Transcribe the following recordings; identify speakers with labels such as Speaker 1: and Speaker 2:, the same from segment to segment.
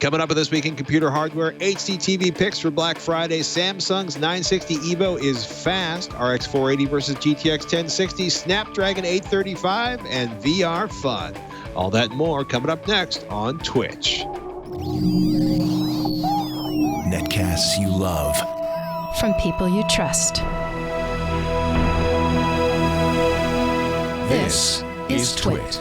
Speaker 1: Coming up with This Week in Computer Hardware, HDTV Picks for Black Friday. Samsung's 960 Evo is fast. RX 480 versus GTX 1060. Snapdragon 835 and VR fun. All that and more coming up next on Twitch.
Speaker 2: Netcasts you love.
Speaker 3: From people you trust.
Speaker 2: This is Twitch.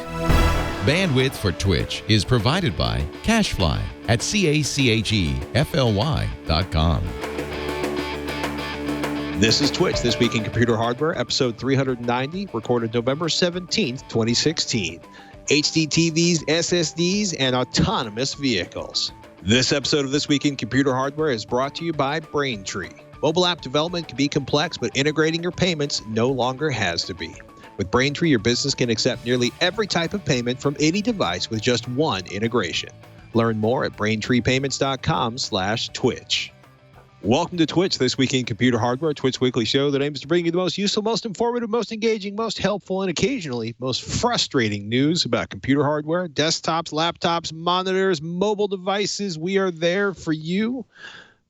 Speaker 4: Bandwidth for Twitch is provided by CacheFly at CACHEFLY.com.
Speaker 1: This is Twitch, This Week in Computer Hardware, episode 390, recorded November 17th, 2016. HDTVs, SSDs, and autonomous vehicles. This episode of This Week in Computer Hardware is brought to you by Braintree. Mobile app development can be complex, but integrating your payments no longer has to be. With Braintree, your business can accept nearly every type of payment from any device with just one integration. Learn more at braintree-payments.com/Twitch. Welcome to Twitch, This Week in Computer Hardware, Twitch weekly show that aims to bring you the most useful, most informative, most engaging, most helpful, and occasionally most frustrating news about computer hardware, desktops, laptops, monitors, mobile devices. We are there for you.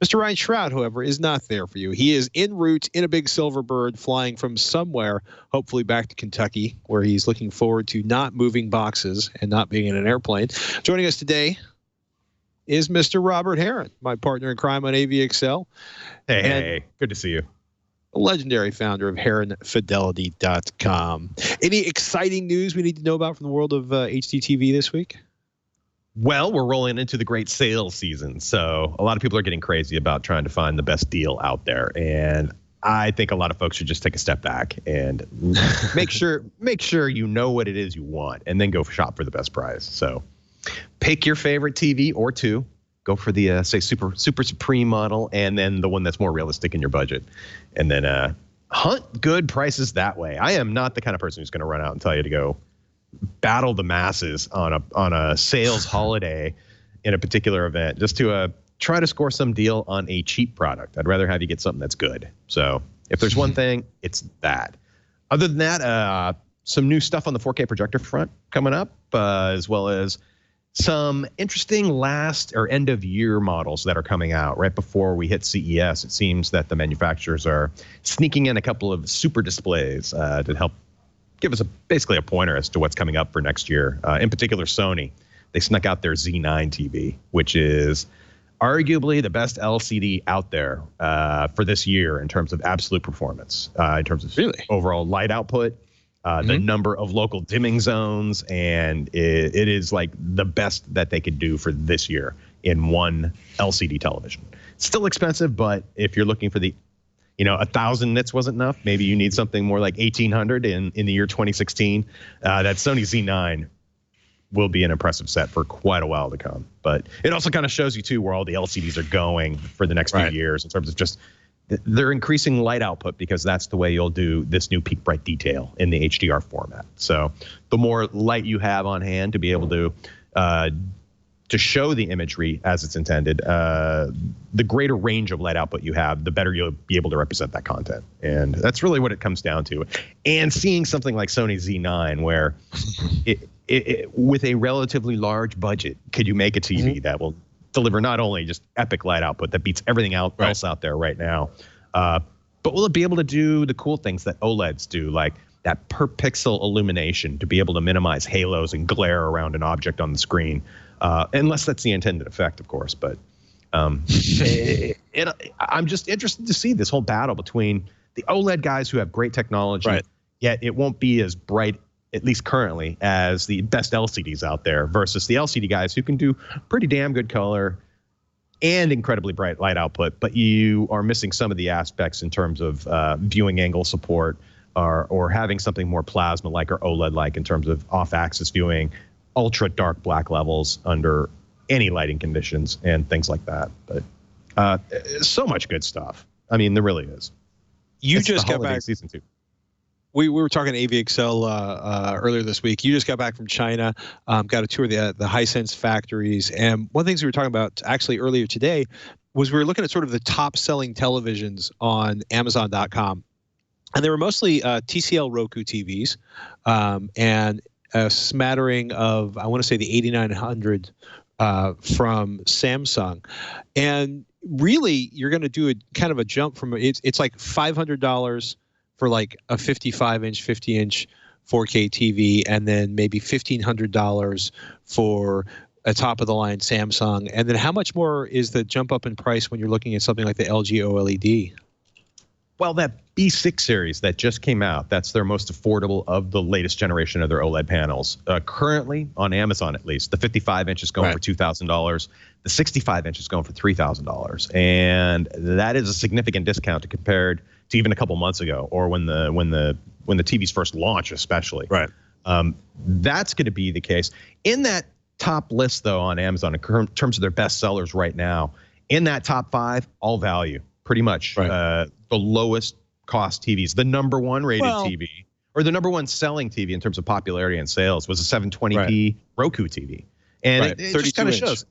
Speaker 1: Mr. Ryan Shroud, however, is not there for you. He is en route in a big silver bird flying from somewhere, hopefully back to Kentucky, where he's looking forward to not moving boxes and not being in an airplane. Joining us today is Mr. Robert Harron, my partner in crime on AVXL.
Speaker 5: Hey, good to see you.
Speaker 1: A legendary founder of HarronFidelity.com. Any exciting news we need to know about from the world of HDTV this week?
Speaker 5: Well, we're rolling into the great sales season, so a lot of people are getting crazy about trying to find the best deal out there, and I think a lot of folks should just take a step back and make sure you know what it is you want, and then go shop for the best price. So, pick your favorite TV or two. Go for the say Super Supreme model, and then the one that's more realistic in your budget, and then hunt good prices that way. I am not the kind of person who's going to run out and tell you to go battle the masses on a sales holiday in a particular event just to try to score some deal on a cheap product. I'd rather have you get something that's good. So if there's one thing, it's that. Other than that, some new stuff on the 4K projector front coming up, as well as some interesting last or end of year models that are coming out right before we hit CES. It seems that the manufacturers are sneaking in a couple of super displays to help give us basically a pointer as to what's coming up for next year. In particular, Sony. They snuck out their Z9 TV, which is arguably the best LCD out there for this year in terms of absolute performance, in terms of overall light output, the number of local dimming zones, and it is like the best that they could do for this year in one LCD television. It's still expensive, but if you're looking for the 1,000 nits wasn't enough. Maybe you need something more like 1,800 in the year 2016. That Sony Z9 will be an impressive set for quite a while to come. But it also kind of shows you, too, where all the LCDs are going for the next few years in terms of just they're increasing light output because that's the way you'll do this new peak bright detail in the HDR format. So the more light you have on hand to be able to show the imagery as it's intended, the greater range of light output you have, the better you'll be able to represent that content. And that's really what it comes down to. And seeing something like Sony Z9, where with a relatively large budget, could you make a TV that will deliver not only just epic light output that beats everything else out there right now, but will it be able to do the cool things that OLEDs do, like that per pixel illumination to be able to minimize halos and glare around an object on the screen? Unless that's the intended effect, of course. But I'm just interested to see this whole battle between the OLED guys who have great technology, yet it won't be as bright, at least currently, as the best LCDs out there, versus the LCD guys who can do pretty damn good color and incredibly bright light output, but you are missing some of the aspects in terms of viewing angle support or having something more plasma-like or OLED-like in terms of off-axis viewing, ultra dark black levels under any lighting conditions and things like that. But so much good stuff. I mean, there really is.
Speaker 1: You just got back
Speaker 5: season 2.
Speaker 1: We were talking to AVXL earlier this week. You just got back from China, got a tour of the Hisense factories. And one of the things we were talking about actually earlier today was we were looking at sort of the top selling televisions on Amazon.com. And they were mostly TCL Roku TVs and a smattering of, I want to say, the 8900 from Samsung, and really you're going to do a kind of a jump from it's like $500 for like a 55-inch, 50-inch 4K TV, and then maybe $1,500 for a top-of-the-line Samsung. And then how much more is the jump up in price when you're looking at something like the LG OLED?
Speaker 5: Well, that B6 series that just came out, that's their most affordable of the latest generation of their OLED panels. Currently, on Amazon at least, the 55-inch is going for $2,000. The 65-inch is going for $3,000. And that is a significant discount compared to even a couple months ago, or when the TVs first launched, especially.
Speaker 1: Right.
Speaker 5: That's going to be the case. In that top list, though, on Amazon, in terms of their best sellers right now, in that top 5, all value, pretty much.
Speaker 1: Right.
Speaker 5: The lowest cost TVs, the number 1 rated TV, or the number 1 selling TV in terms of popularity and sales was a 720p Roku TV. And it just kind of shows.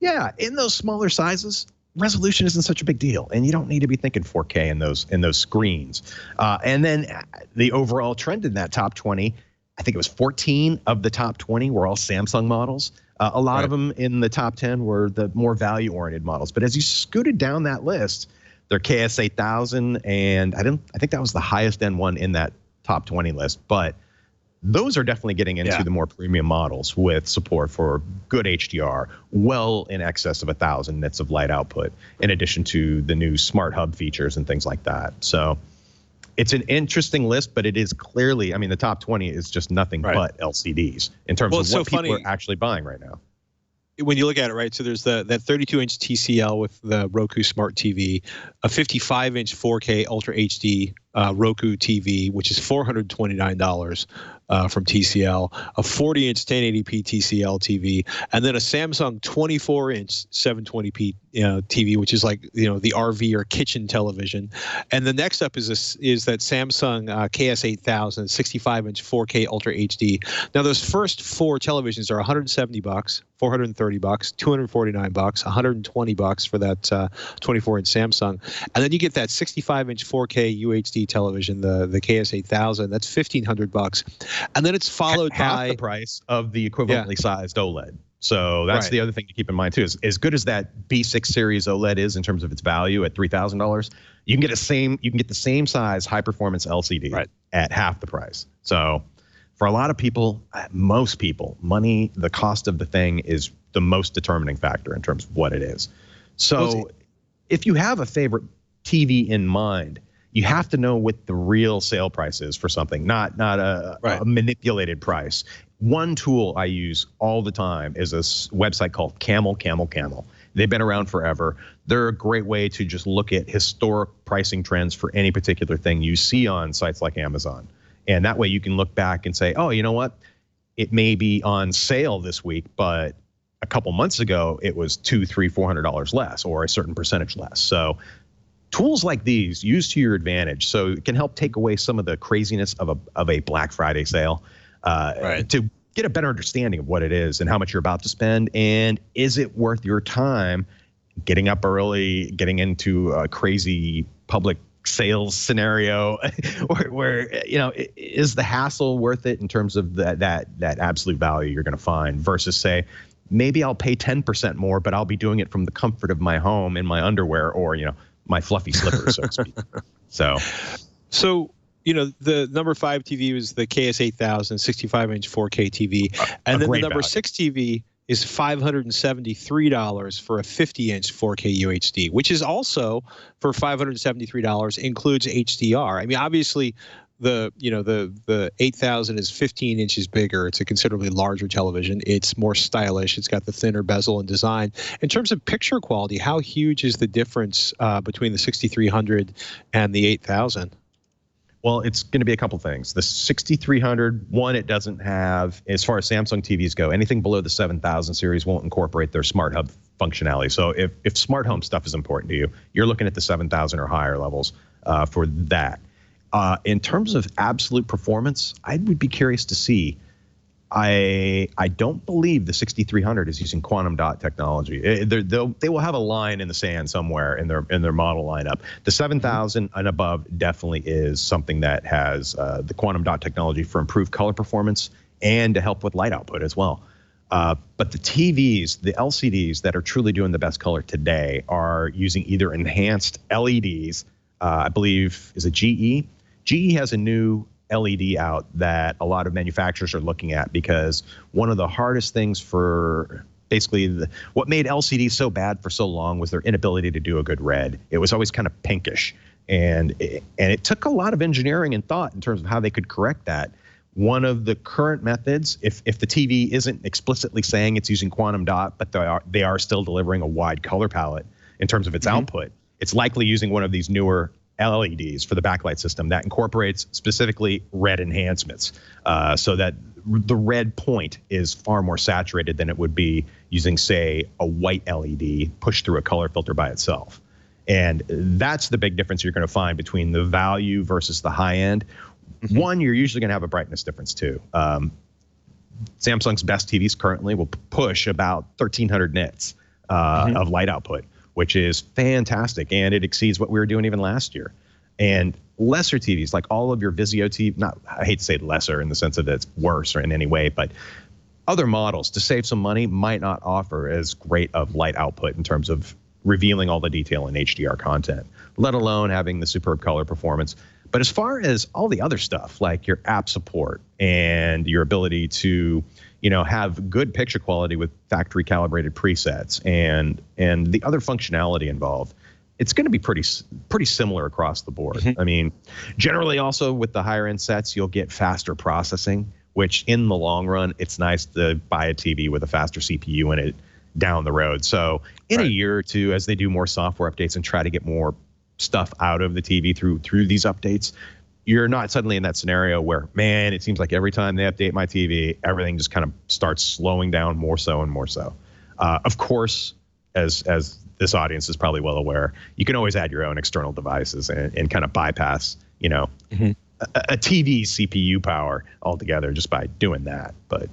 Speaker 5: Yeah, in those smaller sizes, resolution isn't such a big deal, and you don't need to be thinking 4K in those screens. And then the overall trend in that top 20, I think it was 14 of the top 20 were all Samsung models. A lot of them in the top 10 were the more value-oriented models. But as you scooted down that list, their KS8000, and I think that was the highest end one in that top 20 list. But those are definitely getting into the more premium models with support for good HDR, well in excess of 1,000 nits of light output, in addition to the new Smart Hub features and things like that. So it's an interesting list, but it is clearly, I mean, the top 20 is just nothing but LCDs in terms of what people are actually buying right now.
Speaker 1: When you look at it, right, so there's that 32-inch TCL with the Roku Smart TV, a 55-inch 4K Ultra HD Roku TV, which is $429 from TCL, a 40-inch 1080p TCL TV, and then a Samsung 24-inch 720p TV, which is like the RV or kitchen television. And the next up is that Samsung KS8000 65-inch 4K Ultra HD. Now those first 4 televisions are $170, $430, $249, $120 for that 24-inch Samsung, and then you get that 65-inch 4K UHD television, the KS8000. That's $1,500, and then it's followed by
Speaker 5: half the price of the equivalently sized OLED. So that's the other thing to keep in mind too. Is as good as that B6 series OLED is in terms of its value at $3,000, you can get the same size high performance LCD at half the price. So for a lot of people, most people, money, the cost of the thing is the most determining factor in terms of what it is. So if you have a favorite TV in mind, you have to know what the real sale price is for something, not a manipulated price. One tool I use all the time is a website called Camel. They've been around forever. They're a great way to just look at historic pricing trends for any particular thing you see on sites like Amazon. And that way you can look back and say, oh, you know what? It may be on sale this week, but a couple months ago, it was $200, $300, $400 less, or a certain percentage less. So tools like these used to your advantage. So it can help take away some of the craziness of a Black Friday sale to get a better understanding of what it is and how much you're about to spend. And is it worth your time getting up early, getting into a crazy public sales scenario where is the hassle worth it in terms of that absolute value you're going to find versus say, maybe I'll pay 10% more, but I'll be doing it from the comfort of my home in my underwear or, my fluffy slippers, so to speak. So, the number 5 TV was the KS8000 65-inch 4K TV. And then the number 6 TV is $573 for a 50-inch 4K UHD, which is also for $573 includes HDR. I mean, obviously, the 8000 is 15 inches bigger. It's a considerably larger television. It's more stylish. It's got the thinner bezel and design. In terms of picture quality, how huge is the difference between the 6300 and the 8000? Well, it's going to be a couple things. The 6300, one, it doesn't have, as far as Samsung TVs go, anything below the 7000 series won't incorporate their Smart Hub functionality. So if smart home stuff is important to you, you're looking at the 7000 or higher levels for that. In terms of absolute performance, I would be curious to see. I don't believe the 6300 is using quantum dot technology. They will have a line in the sand somewhere in their model lineup. The 7000 and above definitely is something that has the quantum dot technology for improved color performance and to help with light output as well. But the TVs, the LCDs that are truly doing the best color today are using either enhanced LEDs. I believe, is it GE? GE has a new LED out that a lot of manufacturers are looking at, because one of the hardest things for basically what made LCD so bad for so long was their inability to do a good red. It was always kind of pinkish, and it took a lot of engineering and thought in terms of how they could correct that. One of the current methods, if the TV isn't explicitly saying it's using quantum dot, but they are still delivering a wide color palette in terms of its output, it's likely using one of these newer LEDs for the backlight system that incorporates specifically red enhancements, so that the red point is far more saturated than it would be using, say, a white LED pushed through a color filter by itself. And that's the big difference you're going to find between the value versus the high end. One, you're usually going to have a brightness difference too. Samsung's best TVs currently will push about 1,300 nits of light output, which is fantastic, and it exceeds what we were doing even last year. And lesser TVs, like all of your Vizio TV, I hate to say lesser in the sense that it's worse or in any way, but other models, to save some money, might not offer as great of light output in terms of revealing all the detail in HDR content, let alone having the superb color performance. But as far as all the other stuff, like your app support and your ability to, have good picture quality with factory calibrated presets and the other functionality involved, it's going to be pretty similar across the board. I mean, generally also with the higher end sets, you'll get faster processing, which in the long run, it's nice to buy a TV with a faster CPU in it down the road. So in a year or two, as they do more software updates and try to get more stuff out of the TV through these updates, you're not suddenly in that scenario where, man, it seems like every time they update my TV, everything just kind of starts slowing down more so and more so. Of course, as this audience is probably well aware, you can always add your own external devices and kind of bypass, a TV's CPU power altogether just by doing that. But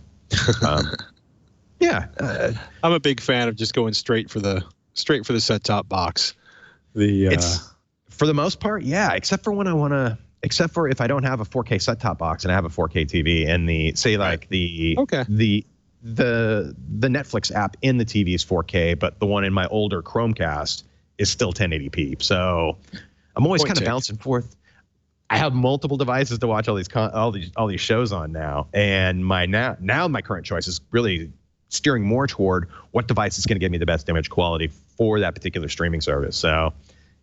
Speaker 5: yeah,
Speaker 1: I'm a big fan of just going straight for the set-top box.
Speaker 5: It's for the most part, yeah, except for if I don't have a 4K set-top box and I have a 4K TV, and the Netflix app in the TV is 4K, but the one in my older Chromecast is still 1080p. So I'm always kind of bouncing forth. I have multiple devices to watch all these shows on now, and now my current choice is really steering more toward what device is going to give me the best image quality for that particular streaming service. So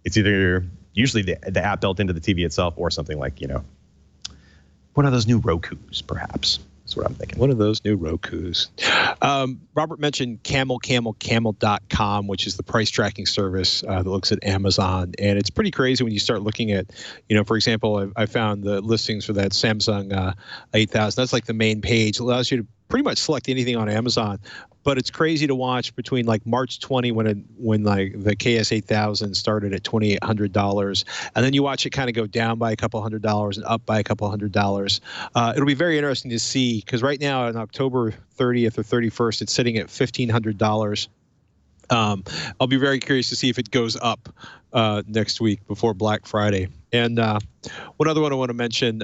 Speaker 5: it's either usually the app built into the TV itself, or something like, one of those new Rokus, perhaps. That's what I'm thinking.
Speaker 1: One of those new Rokus. Robert mentioned camel.com, which is the price tracking service that looks at Amazon. And it's pretty crazy when you start looking at, for example, I found the listings for that Samsung 8000. That's like the main page. It allows you to pretty much select anything on Amazon. But it's crazy to watch between like March 20 when like the KS8000 started at $2,800, and then you watch it kind of go down by a couple $100 and up by a couple $100. It'll be very interesting to see, because right now on October 30th or 31st, it's sitting at $1,500. I'll be very curious to see if it goes up next week before Black Friday. And one other one I want to mention.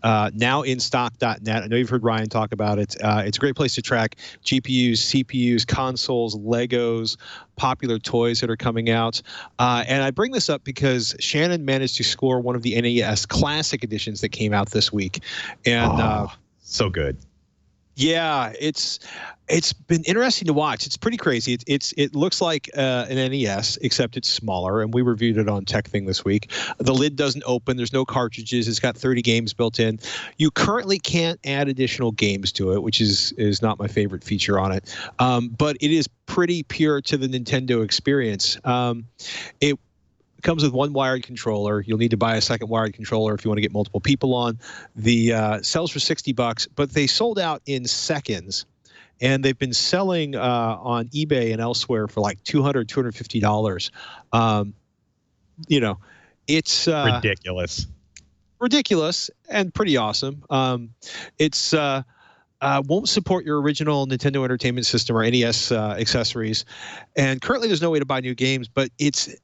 Speaker 1: Nowinstock.net. I know you've heard Ryan talk about it. It's a great place to track GPUs, CPUs, consoles, Legos, popular toys that are coming out. And I bring this up because Shannon managed to score one of the NES Classic Editions that came out this week. And
Speaker 5: so good.
Speaker 1: Yeah, it's been interesting to watch. It's pretty crazy. It looks like an NES, except it's smaller, and we reviewed it on Tech Thing this week. The lid doesn't open. There's no cartridges. It's got 30 games built in. You currently can't add additional games to it, which is not my favorite feature on it. But it is pretty pure to the Nintendo experience. It comes with one wired controller. You'll need to buy a second wired controller if you want to get multiple people on. The sells for $60, but they sold out in seconds, and they've been selling on eBay and elsewhere for like $200, $250. It's ridiculous and pretty awesome. It's won't support your original Nintendo Entertainment System or NES accessories, and currently there's no way to buy new games, but it's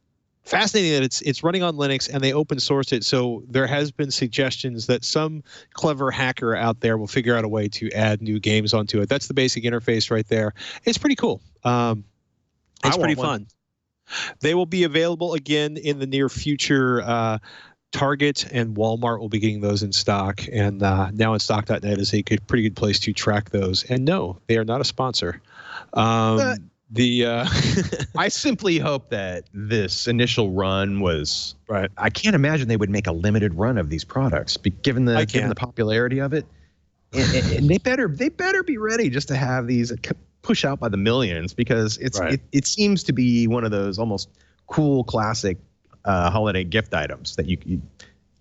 Speaker 1: fascinating that it's running on Linux and they open sourced it. So there has been suggestions that some clever hacker out there will figure out a way to add new games onto it. That's the basic interface right there. It's pretty cool. It's pretty fun. They will be available again in the near future. Target and Walmart will be getting those in stock, and now in stock.net is a pretty good place to track those. And no, they are not a sponsor. I
Speaker 5: simply hope that this initial run was
Speaker 1: right.
Speaker 5: I can't imagine they would make a limited run of these products, given the popularity of it. And they better be ready just to have these push out by the millions, because it seems to be one of those almost cool classic holiday gift items that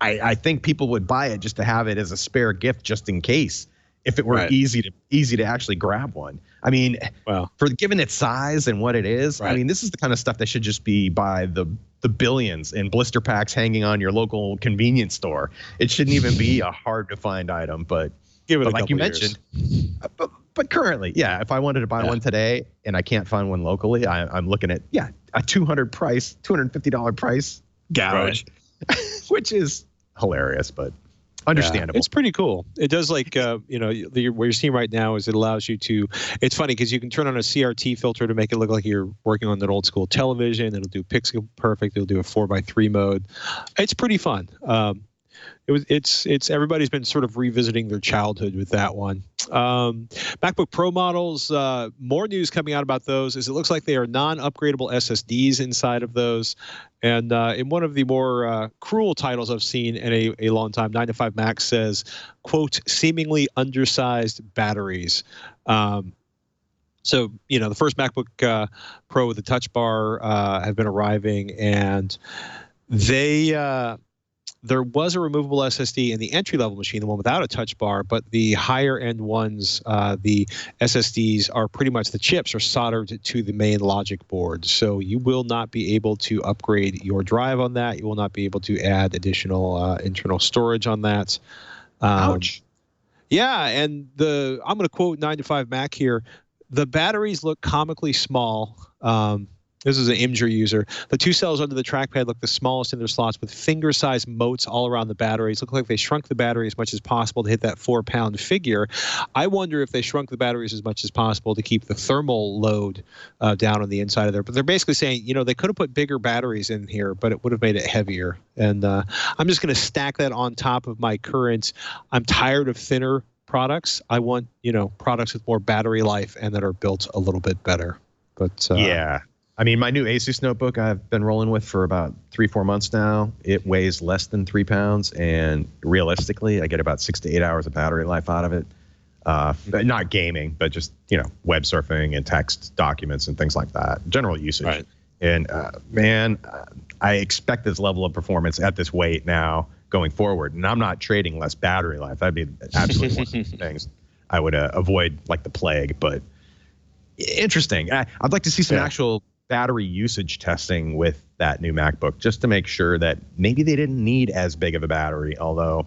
Speaker 5: I think people would buy it just to have it as a spare gift, just in case, if it were easy to actually grab one. I mean, for given its size and what it is, I mean, this is the kind of stuff that should just be by the billions in blister packs hanging on your local convenience store. It shouldn't even be a hard to find item, but
Speaker 1: give it
Speaker 5: like you mentioned. But currently, if I wanted to buy one today and I can't find one locally, I'm looking at a $250 price gouge, which is hilarious, but understandable.
Speaker 1: It's pretty cool. It does what you're seeing right now is it allows you to. It's funny because you can turn on a CRT filter to make it look like you're working on an old school television. It'll do pixel perfect. It'll do a 4:3 mode. It's pretty fun. It's everybody's been sort of revisiting their childhood with that one. MacBook Pro models, more news coming out about those is it looks like they are non-upgradable SSDs inside of those. And in one of the more cruel titles I've seen in a long time, 9to5Mac says, quote, seemingly undersized batteries. So, the first MacBook Pro with the Touch Bar have been arriving, and there was a removable SSD in the entry-level machine, the one without a touch bar, but the higher-end ones, the SSDs are pretty much, the chips are soldered to the main logic board. So you will not be able to upgrade your drive on that. You will not be able to add additional internal storage on that.
Speaker 5: Ouch.
Speaker 1: Yeah, and I'm going to quote 9to5Mac here. The batteries look comically small. This is an Imgur user. The two cells under the trackpad look the smallest in their slots, with finger-sized motes all around the batteries. Look like they shrunk the battery as much as possible to hit that 4-pound figure. I wonder if they shrunk the batteries as much as possible to keep the thermal load down on the inside of there. But they're basically saying, they could have put bigger batteries in here, but it would have made it heavier. And I'm just going to stack that on top of my current. I'm tired of thinner products. I want, products with more battery life and that are built a little bit better. But
Speaker 5: I mean, my new Asus notebook I've been rolling with for about 3-4 months now. It weighs less than 3 pounds, and realistically, I get about 6 to 8 hours of battery life out of it. Not gaming, but just web surfing and text documents and things like that. General usage.
Speaker 1: Right.
Speaker 5: And I expect this level of performance at this weight now going forward. And I'm not trading less battery life. That'd be absolutely one of the things I would avoid like the plague. But interesting. I'd like to see some actual battery usage testing with that new MacBook, just to make sure that maybe they didn't need as big of a battery, although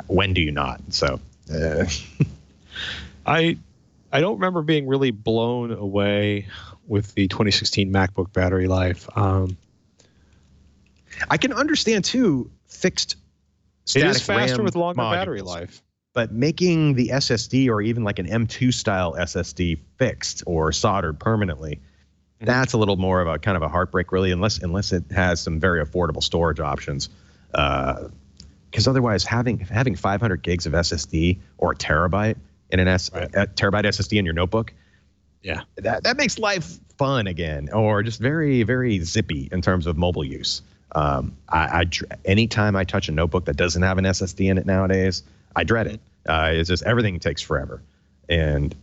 Speaker 5: when do you not? So
Speaker 1: I don't remember being really blown away with the 2016 MacBook battery life.
Speaker 5: I can understand too fixed static
Speaker 1: it is faster
Speaker 5: RAM
Speaker 1: with longer
Speaker 5: modules,
Speaker 1: battery life.
Speaker 5: But making the SSD or even like an M2 style SSD fixed or soldered permanently, that's a little more of a kind of a heartbreak, really, unless it has some very affordable storage options. Because otherwise, having 500 gigs of SSD or a terabyte in a terabyte SSD in your notebook, that makes life fun again, or just very, very zippy in terms of mobile use. Anytime I touch a notebook that doesn't have an SSD in it nowadays, I dread it. It's just everything takes forever, and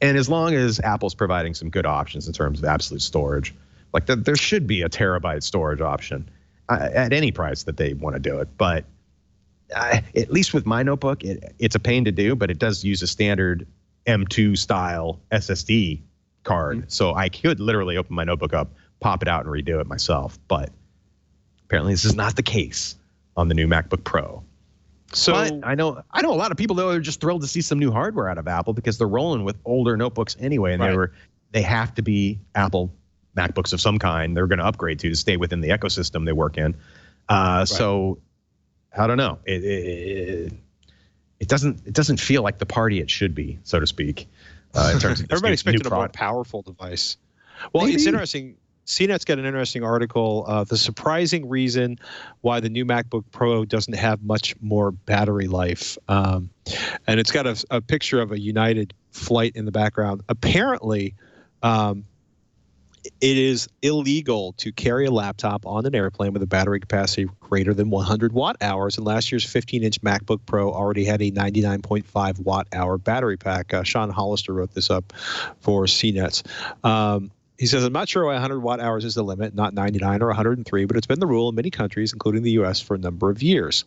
Speaker 5: as long as Apple's providing some good options in terms of absolute storage, like there should be a terabyte storage option at any price that they want to do it. But at least with my notebook, it's a pain to do, but it does use a standard M2 style SSD card, so I could literally open my notebook up, pop it out, and redo it myself. But apparently, this is not the case on the new MacBook Pro. So but I know a lot of people though are just thrilled to see some new hardware out of Apple because they're rolling with older notebooks anyway, and they have to be Apple MacBooks of some kind they're going to upgrade to stay within the ecosystem they work in. So I don't know. It doesn't feel like the party it should be, so to speak. In terms of
Speaker 1: everybody expected a more powerful device. Well, Maybe. It's interesting. CNET's got an interesting article. The surprising reason why the new MacBook Pro doesn't have much more battery life, and it's got a picture of a United flight in the background. Apparently, it is illegal to carry a laptop on an airplane with a battery capacity greater than 100 watt-hours, and last year's 15-inch MacBook Pro already had a 99.5 watt-hour battery pack. Sean Hollister wrote this up for CNETs. He says, I'm not sure why 100 watt-hours is the limit, not 99 or 103, but it's been the rule in many countries, including the U.S., for a number of years.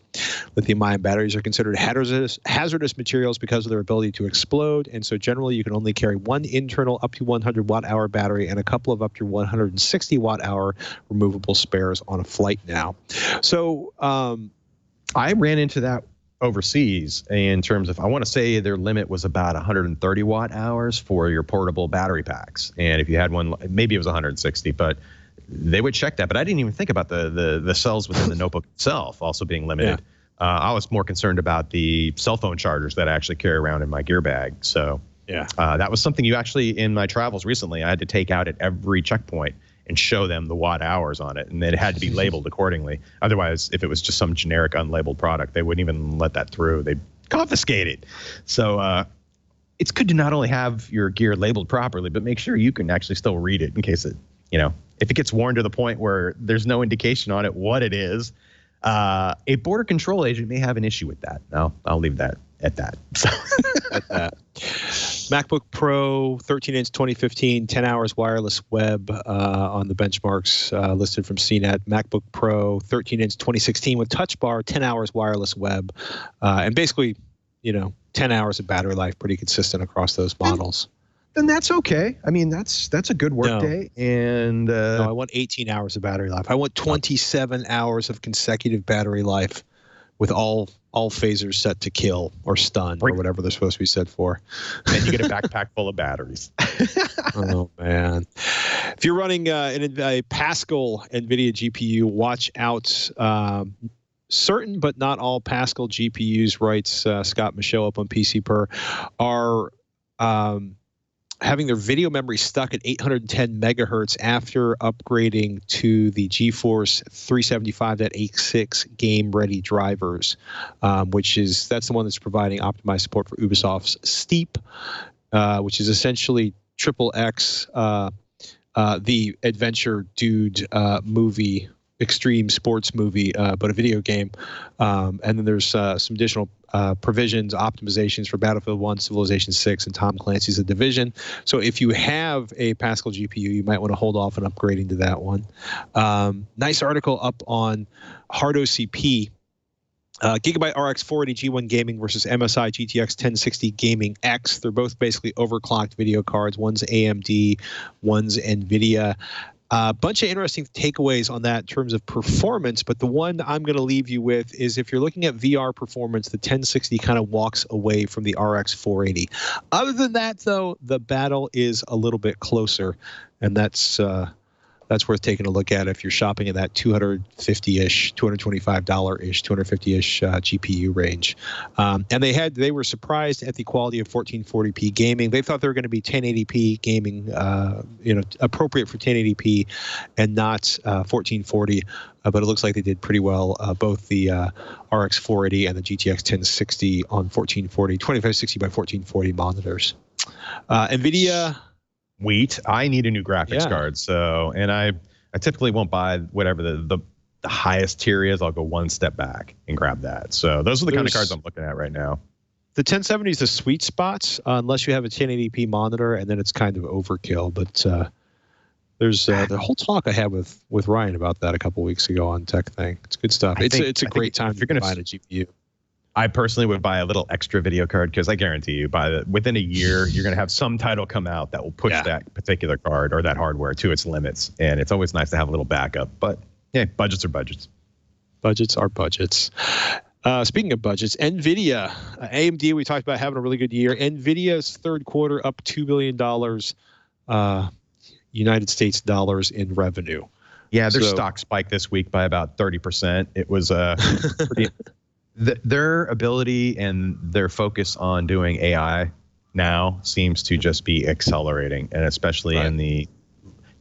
Speaker 1: Lithium-ion batteries are considered hazardous materials because of their ability to explode, and so generally you can only carry one internal up to 100 watt-hour battery and a couple of up to 160 watt-hour removable spares on a flight now. So
Speaker 5: I ran into that overseas in terms of, I want to say their limit was about 130 watt-hours for your portable battery packs. And if you had one, maybe it was 160, but they would check that. But I didn't even think about the cells within the notebook itself also being limited. Yeah. I was more concerned about the cell phone chargers that I actually carry around in my gear bag. So yeah, that was something you actually, in my travels recently, I had to take out at every checkpoint and show them the watt hours on it, and it had to be labeled accordingly. Otherwise, if it was just some generic unlabeled product, they wouldn't even let that through. They'd confiscate it. So it's good to not only have your gear labeled properly, but make sure you can actually still read it in case it, if it gets worn to the point where there's no indication on it what it is. A border control agent may have an issue with that. No, I'll leave that at that. So.
Speaker 1: At that. MacBook Pro 13-inch 2015, 10 hours wireless web on the benchmarks listed from CNET. MacBook Pro 13-inch 2016 with Touch Bar, 10 hours wireless web. And basically, 10 hours of battery life, pretty consistent across those models.
Speaker 5: And that's okay. I mean, that's a good work day. And
Speaker 1: no, I want 18 hours of battery life. I want 27 hours of consecutive battery life with all phasers set to kill or stun or whatever they're supposed to be set for.
Speaker 5: And you get a backpack full of batteries.
Speaker 1: Oh, man. If you're running a Pascal NVIDIA GPU, watch out. Certain but not all Pascal GPUs, writes Scott Michaud up on PC Per, are having their video memory stuck at 810 megahertz after upgrading to the GeForce 375.86 game-ready drivers, that's the one that's providing optimized support for Ubisoft's Steep, which is essentially XXX, the adventure dude movie, extreme sports movie, but a video game. And then there's some additional provisions, optimizations for Battlefield 1, Civilization 6, and Tom Clancy's The Division. So if you have a Pascal GPU, you might want to hold off on upgrading to that one. Nice article up on HardOCP. Gigabyte RX 480 G1 Gaming versus MSI GTX 1060 Gaming X. They're both basically overclocked video cards. One's AMD, one's Nvidia. A bunch of interesting takeaways on that in terms of performance, but the one I'm going to leave you with is if you're looking at VR performance, the 1060 kind of walks away from the RX 480. Other than that, though, the battle is a little bit closer, and that's worth taking a look at if you're shopping in that $250-ish, $225-ish, $250-ish GPU range. And they were surprised at the quality of 1440p gaming. They thought they were going to be 1080p gaming, appropriate for 1080p and not 1440. But it looks like they did pretty well, both the RX 480 and the GTX 1060 on 1440, 2560 by 1440 monitors. NVIDIA...
Speaker 5: I need a new graphics card. So, and I typically won't buy whatever the highest tier is. I'll go one step back and grab that. So those are the kind of cards I'm looking at right now.
Speaker 1: The 1070 is the sweet spots, unless you have a 1080p monitor, and then it's kind of overkill. But there's the whole talk I had with Ryan about that a couple weeks ago on Tech Thing. It's good stuff. It's a great time to buy a GPU.
Speaker 5: I personally would buy a little extra video card because I guarantee you within a year, you're going to have some title come out that will push that particular card or that hardware to its limits. And it's always nice to have a little backup. But yeah, budgets are budgets.
Speaker 1: Budgets are budgets. Speaking of budgets, NVIDIA, AMD, we talked about having a really good year. NVIDIA's third quarter up $2 billion United States dollars in revenue.
Speaker 5: Yeah, their stock spiked this week by about 30%. It was pretty. Their ability and their focus on doing AI now seems to just be accelerating, and especially in the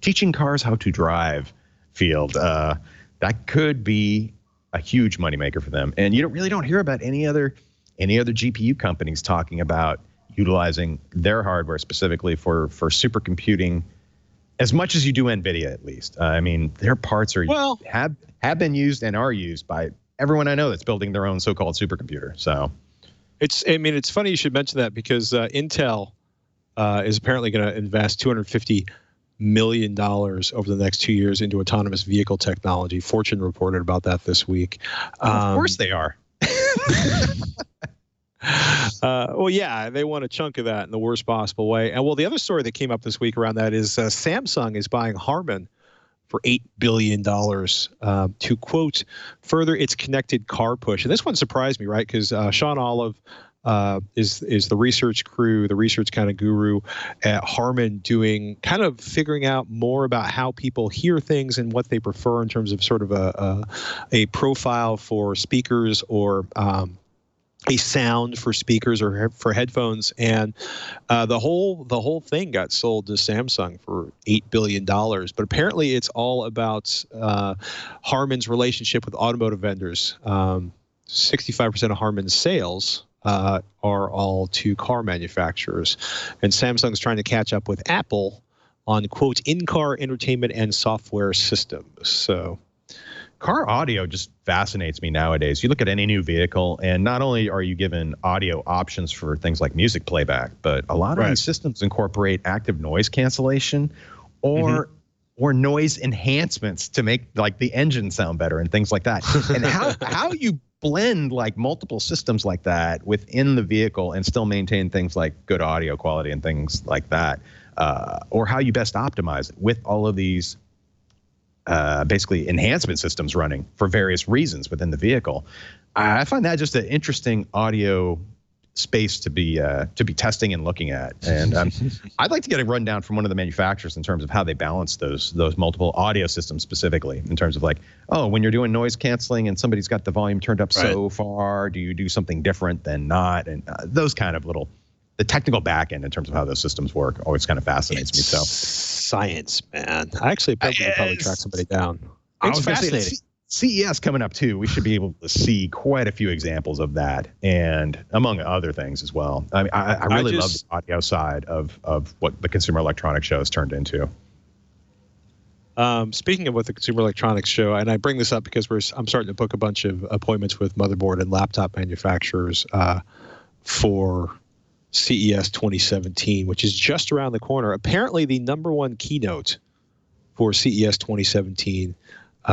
Speaker 5: teaching cars how to drive field. That could be a huge moneymaker for them. And you don't hear about any other GPU companies talking about utilizing their hardware specifically for supercomputing as much as you do NVIDIA, at least. I mean, their parts have been used and are used by everyone I know that's building their own so-called supercomputer. So
Speaker 1: it's funny you should mention that, because Intel is apparently going to invest $250 million over the next 2 years into autonomous vehicle technology. Fortune reported about that this week.
Speaker 5: Of course they are.
Speaker 1: Well, yeah, they want a chunk of that in the worst possible way. And well, the other story that came up this week around that is Samsung is buying Harman for $8 billion to, quote, further its connected car push. And this one surprised me, right? Because Sean Olive is the research crew, the research kind of guru at Harman, doing kind of figuring out more about how people hear things and what they prefer in terms of sort of a profile for speakers, or a sound for speakers or for headphones. And the whole thing got sold to Samsung for $8 billion. But apparently it's all about Harman's relationship with automotive vendors. 65% of Harman's sales are all to car manufacturers. And Samsung's trying to catch up with Apple on, quote, in-car entertainment and software systems. So
Speaker 5: car audio just fascinates me nowadays. You look at any new vehicle, and not only are you given audio options for things like music playback, but a lot of these systems incorporate active noise cancellation or noise enhancements to make like the engine sound better and things like that. And how you blend like multiple systems like that within the vehicle and still maintain things like good audio quality and things like that, or how you best optimize it with all of these basically enhancement systems running for various reasons within the vehicle. I find that just an interesting audio space to be testing and looking at. And I'd like to get a rundown from one of the manufacturers in terms of how they balance those multiple audio systems, specifically in terms of like, oh, when you're doing noise canceling and somebody's got the volume turned up so far, do you do something different than not? And those kind of the technical back end in terms of how those systems work always kind of fascinates me. So
Speaker 1: science, man. I actually probably track somebody down. It's fascinating.
Speaker 5: CES coming up too. We should be able to see quite a few examples of that, and among other things as well. I mean, I really love the audio side of what the Consumer Electronics Show has turned into.
Speaker 1: Speaking of what the Consumer Electronics Show, and I bring this up because I'm starting to book a bunch of appointments with motherboard and laptop manufacturers for CES 2017, which is just around the corner. Apparently, the #1 keynote for CES 2017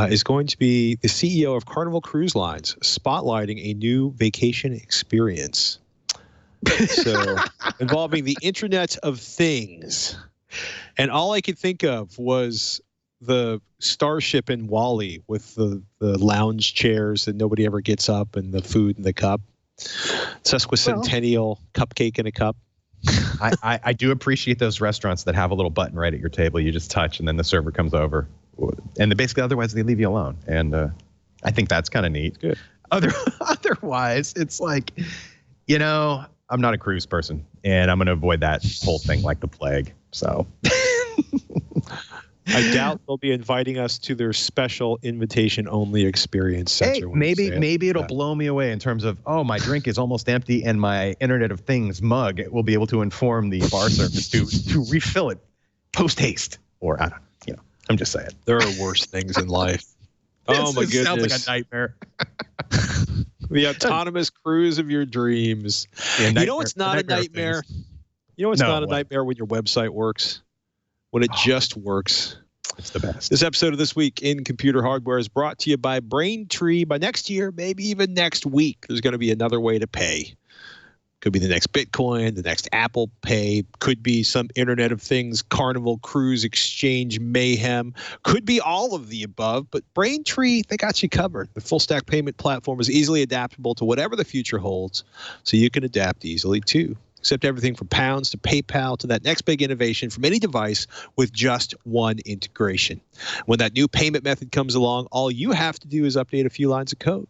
Speaker 1: is going to be the CEO of Carnival Cruise Lines spotlighting a new vacation experience. So, involving the Internet of Things. And all I could think of was the starship in WALL-E with the lounge chairs that nobody ever gets up and the food in the cup. Sesquicentennial cupcake in a cup.
Speaker 5: I do appreciate those restaurants that have a little button right at your table you just touch and then the server comes over. And basically otherwise they leave you alone. And I think that's kind of neat.
Speaker 1: Good.
Speaker 5: Otherwise, it's like, I'm not a cruise person and I'm going to avoid that whole thing like the plague. So
Speaker 1: I doubt they'll be inviting us to their special invitation-only experience.
Speaker 5: Hey, maybe it'll blow me away in terms of, oh, my drink is almost empty and my Internet of Things mug will be able to inform the bar service to refill it post-haste. Or, I don't know, I'm just saying.
Speaker 1: There are worse things in life. Oh, my goodness.
Speaker 5: Sounds like a nightmare.
Speaker 1: The autonomous cruise of your dreams.
Speaker 5: Yeah,
Speaker 1: it's not a nightmare? Not a nightmare when your website works? When it just works.
Speaker 5: It's the best.
Speaker 1: This episode of This Week in Computer Hardware is brought to you by Braintree. By next year, maybe even next week, there's going to be another way to pay. Could be the next Bitcoin, the next Apple Pay. Could be some Internet of Things, Carnival Cruise Exchange mayhem. Could be all of the above. But Braintree, they got you covered. The full stack payment platform is easily adaptable to whatever the future holds, so you can adapt easily too. Accept everything from pounds to PayPal to that next big innovation from any device with just one integration. When that new payment method comes along, all you have to do is update a few lines of code.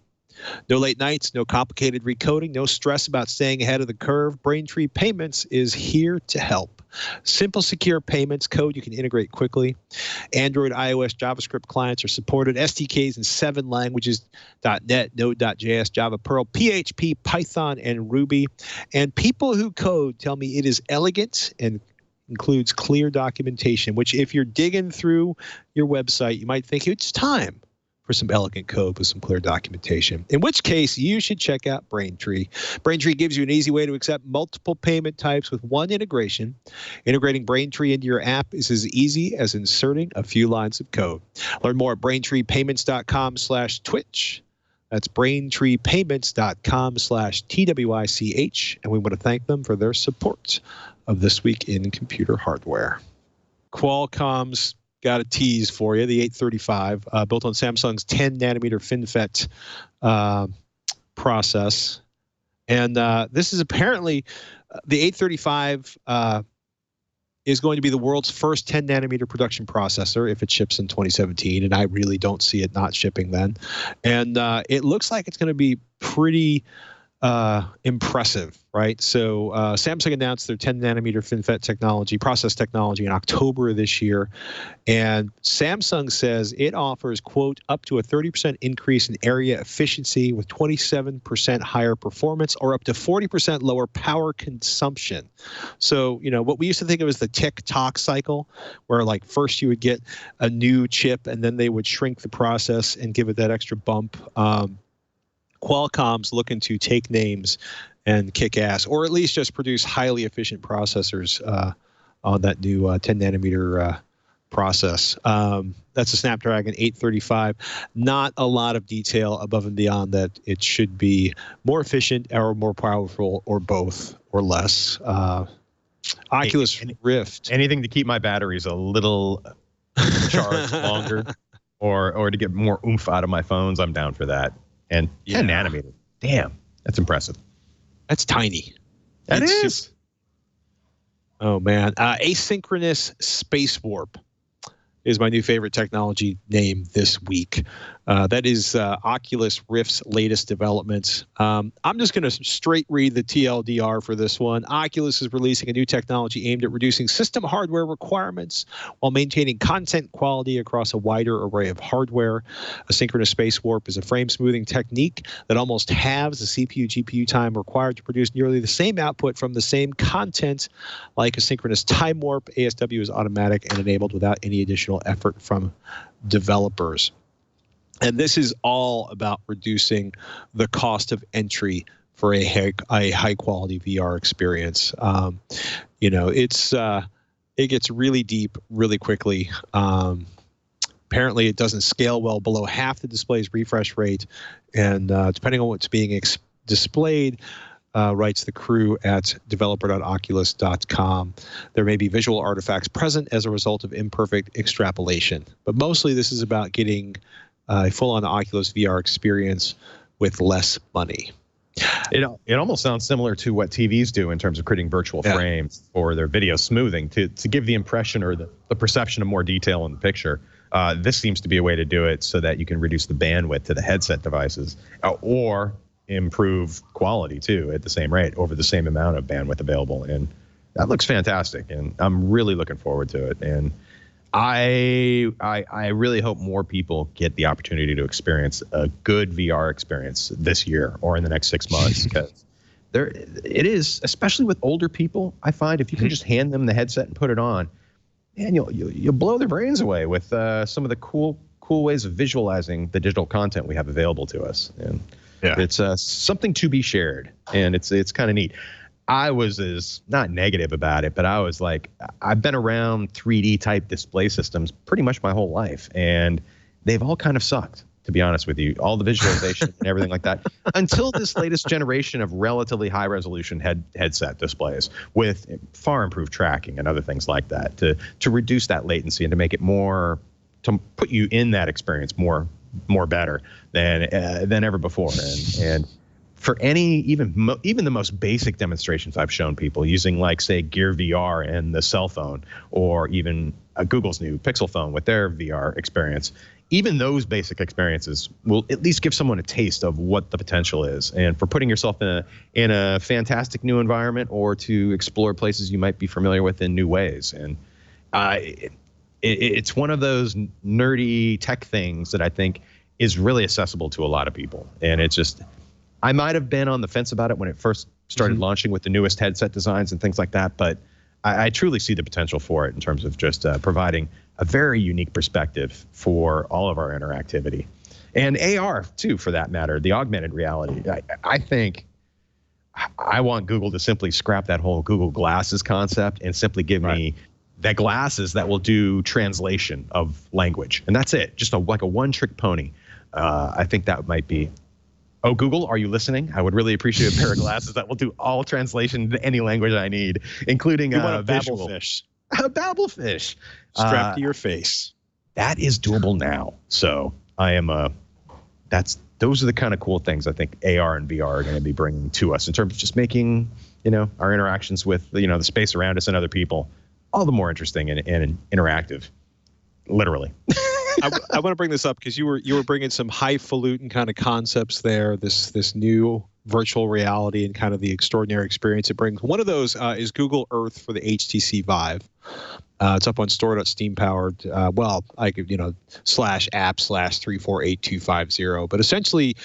Speaker 1: No late nights, no complicated recoding, no stress about staying ahead of the curve. Braintree Payments is here to help. Simple, secure payments code you can integrate quickly. Android, iOS, JavaScript clients are supported. SDKs in 7 languages, .NET, Node.js, Java, Perl, PHP, Python, and Ruby. And people who code tell me it is elegant and includes clear documentation, which if you're digging through your website, you might think it's time for some elegant code with some clear documentation, in which case you should check out Braintree. Braintree gives you an easy way to accept multiple payment types with one integration. Integrating Braintree into your app is as easy as inserting a few lines of code. Learn more at BraintreePayments.com/Twitch. That's BraintreePayments.com/TWiCH, and we want to thank them for their support of This Week in Computer Hardware. Qualcomm's got a tease for you, the 835, built on Samsung's 10-nanometer FinFET process. And this is apparently, the 835 is going to be the world's first 10-nanometer production processor if it ships in 2017, and I really don't see it not shipping then. And it looks like it's going to be pretty impressive, right? So Samsung announced their 10-nanometer FinFET process technology in October of this year, and Samsung says it offers, quote, up to a 30% increase in area efficiency with 27% higher performance or up to 40% lower power consumption. So, you know, what we used to think of as the tick-tock cycle, where like first you would get a new chip and then they would shrink the process and give it that extra bump. Qualcomm's looking to take names and kick ass, or at least just produce highly efficient processors on that new 10-nanometer process. That's a Snapdragon 835. Not a lot of detail above and beyond that it should be more efficient or more powerful or both or less. Oculus Rift.
Speaker 5: Anything to keep my batteries a little charged longer or to get more oomph out of my phones, I'm down for that. And 10 nanometer. Damn, that's impressive.
Speaker 1: That's tiny.
Speaker 5: That is.
Speaker 1: Oh, man. Asynchronous space warp is my new favorite technology name this week. That is Oculus Rift's latest developments. I'm just going to straight read the TLDR for this one. Oculus is releasing a new technology aimed at reducing system hardware requirements while maintaining content quality across a wider array of hardware. Asynchronous space warp is a frame smoothing technique that almost halves the CPU-GPU time required to produce nearly the same output from the same content. Like asynchronous time warp, ASW is automatic and enabled without any additional effort from developers. And this is all about reducing the cost of entry for a high quality VR experience. You know, it gets really deep really quickly. Apparently, it doesn't scale well below half the display's refresh rate, and depending on what's being displayed, writes the crew at developer.oculus.com. There may be visual artifacts present as a result of imperfect extrapolation, but mostly this is about getting a full-on Oculus VR experience with less money.
Speaker 5: It almost sounds similar to what TVs do in terms of creating virtual frames for their video smoothing to give the impression or the perception of more detail in the picture. This seems to be a way to do it so that you can reduce the bandwidth to the headset devices or improve quality too at the same rate over the same amount of bandwidth available. And that looks fantastic, and I'm really looking forward to it. And I really hope more people get the opportunity to experience a good VR experience this year or in the next 6 months, because it is, especially with older people, I find if you can just hand them the headset and put it on, man, you'll blow their brains away with some of the cool ways of visualizing the digital content we have available to us. And it's something to be shared, and it's kind of neat. I was not negative about it, but I was like, I've been around 3D type display systems pretty much my whole life, and they've all kind of sucked, to be honest with you. All the visualization and everything like that, until this latest generation of relatively high resolution headset displays with far improved tracking and other things like that to reduce that latency and to make it more, to put you in that experience more better than ever before. And for any even the most basic demonstrations I've shown people using, like, say, Gear VR and the cell phone, or even Google's new Pixel phone with their VR experience, even those basic experiences will at least give someone a taste of what the potential is, and for putting yourself in a fantastic new environment, or to explore places you might be familiar with in new ways. And it's one of those nerdy tech things that I think is really accessible to a lot of people. And it's just, I might have been on the fence about it when it first started launching with the newest headset designs and things like that, but I truly see the potential for it in terms of just providing a very unique perspective for all of our interactivity. And AR, too, for that matter, the augmented reality. I think I want Google to simply scrap that whole Google Glasses concept and simply give me the glasses that will do translation of language. And that's it, just like a one-trick pony. I think that might be... Oh, Google, are you listening? I would really appreciate a pair of glasses that will do all translation to any language I need, including
Speaker 1: a
Speaker 5: visual.
Speaker 1: Babblefish.
Speaker 5: A Babblefish.
Speaker 1: Strapped to your face.
Speaker 5: That is doable now. So I am those are the kind of cool things I think AR and VR are going to be bringing to us in terms of just making, our interactions with, the space around us and other people all the more interesting and interactive. Literally.
Speaker 1: I want to bring this up because you were bringing some highfalutin kind of concepts there. This new virtual reality and kind of the extraordinary experience it brings. One of those is Google Earth for the HTC Vive. It's up on store.steampowered. /app/3482250. But essentially,